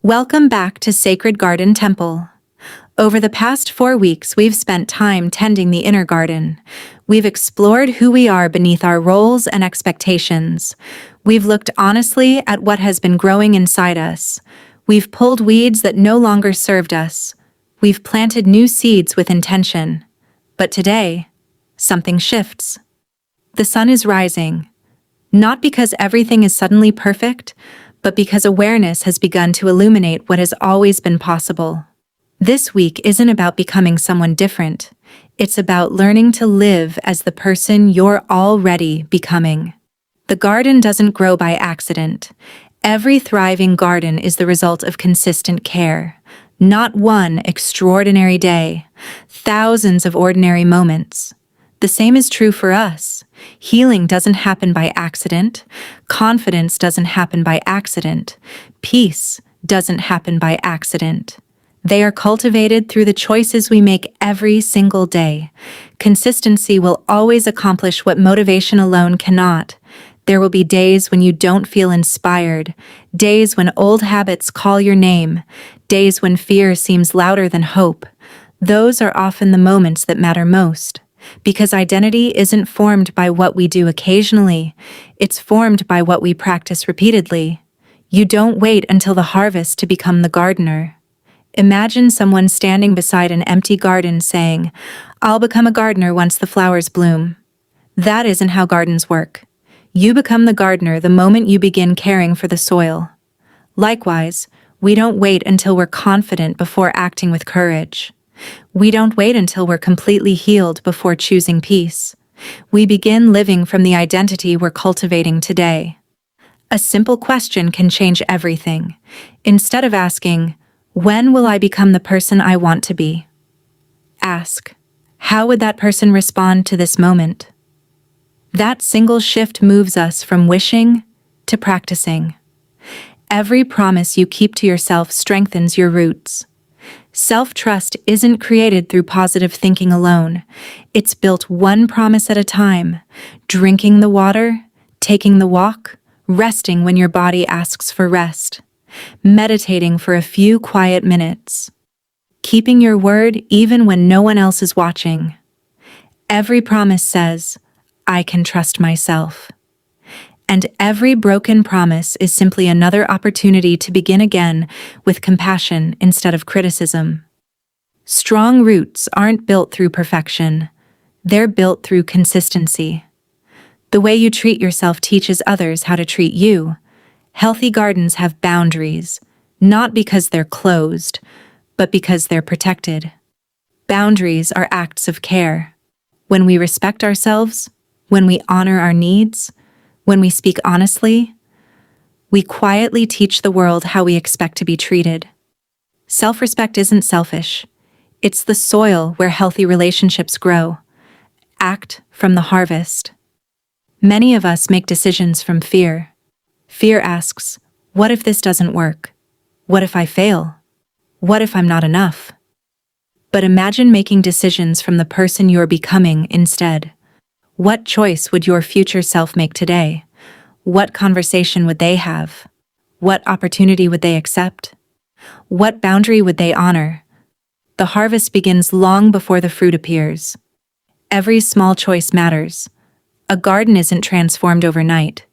Welcome back to Sacred Garden Temple. Over the past 4 weeks, we've spent time tending the inner garden. We've explored who we are beneath our roles and expectations. We've looked honestly at what has been growing inside us. We've pulled weeds that no longer served us. We've planted new seeds with intention. But today, something shifts. The sun is rising. Not because everything is suddenly perfect, but because awareness has begun to illuminate what has always been possible. This week isn't about becoming someone different. It's about learning to live as the person you're already becoming. The garden doesn't grow by accident. Every thriving garden is the result of consistent care. Not one extraordinary day, thousands of ordinary moments. The same is true for us. Healing doesn't happen by accident. Confidence doesn't happen by accident. Peace doesn't happen by accident. They are cultivated through the choices we make every single day. Consistency will always accomplish what motivation alone cannot. There will be days when you don't feel inspired, days when old habits call your name, days when fear seems louder than hope. Those are often the moments that matter most. Because identity isn't formed by what we do occasionally, it's formed by what we practice repeatedly. You don't wait until the harvest to become the gardener. Imagine someone standing beside an empty garden saying, "I'll become a gardener once the flowers bloom." That isn't how gardens work. You become the gardener the moment you begin caring for the soil. Likewise, we don't wait until we're confident before acting with courage. We don't wait until we're completely healed before choosing peace. We begin living from the identity we're cultivating today. A simple question can change everything. Instead of asking, "When will I become the person I want to be?" ask, "How would that person respond to this moment?" That single shift moves us from wishing to practicing. Every promise you keep to yourself strengthens your roots. Self-trust isn't created through positive thinking alone. It's built one promise at a time, drinking the water, taking the walk, resting when your body asks for rest, meditating for a few quiet minutes, keeping your word even when no one else is watching. Every promise says, "I can trust myself." And every broken promise is simply another opportunity to begin again with compassion instead of criticism. Strong roots aren't built through perfection. They're built through consistency. The way you treat yourself teaches others how to treat you. Healthy gardens have boundaries, not because they're closed, but because they're protected. Boundaries are acts of care. When we respect ourselves, when we honor our needs, when we speak honestly, we quietly teach the world how we expect to be treated. Self-respect isn't selfish. It's the soil where healthy relationships grow. Act from the harvest. Many of us make decisions from fear. Fear asks, "What if this doesn't work? What if I fail? What if I'm not enough?" But imagine making decisions from the person you're becoming instead. What choice would your future self make today? What conversation would they have? What opportunity would they accept? What boundary would they honor? The harvest begins long before the fruit appears. Every small choice matters. A garden isn't transformed overnight.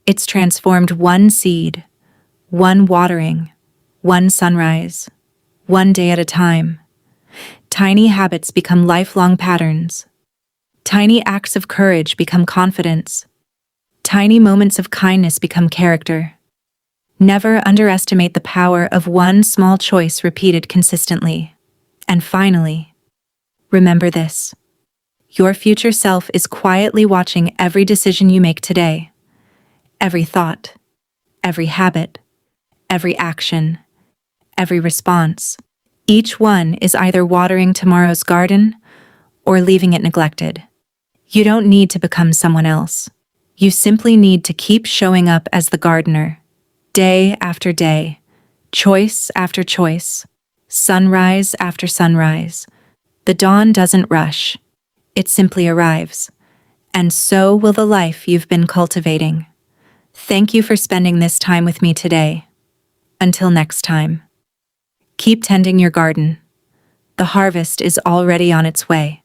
It's transformed one seed, one watering, one sunrise, one day at a time. Tiny habits become lifelong patterns. Tiny acts of courage become confidence. Tiny moments of kindness become character. Never underestimate the power of one small choice repeated consistently. And finally, remember this. Your future self is quietly watching every decision you make today. Every thought, every habit, every action, every response. Each one is either watering tomorrow's garden or leaving it neglected. You don't need to become someone else. You simply need to keep showing up as the gardener, day after day, choice after choice, sunrise after sunrise. The dawn doesn't rush, it simply arrives. And so will the life you've been cultivating. Thank you for spending this time with me today. Until next time, keep tending your garden. The harvest is already on its way.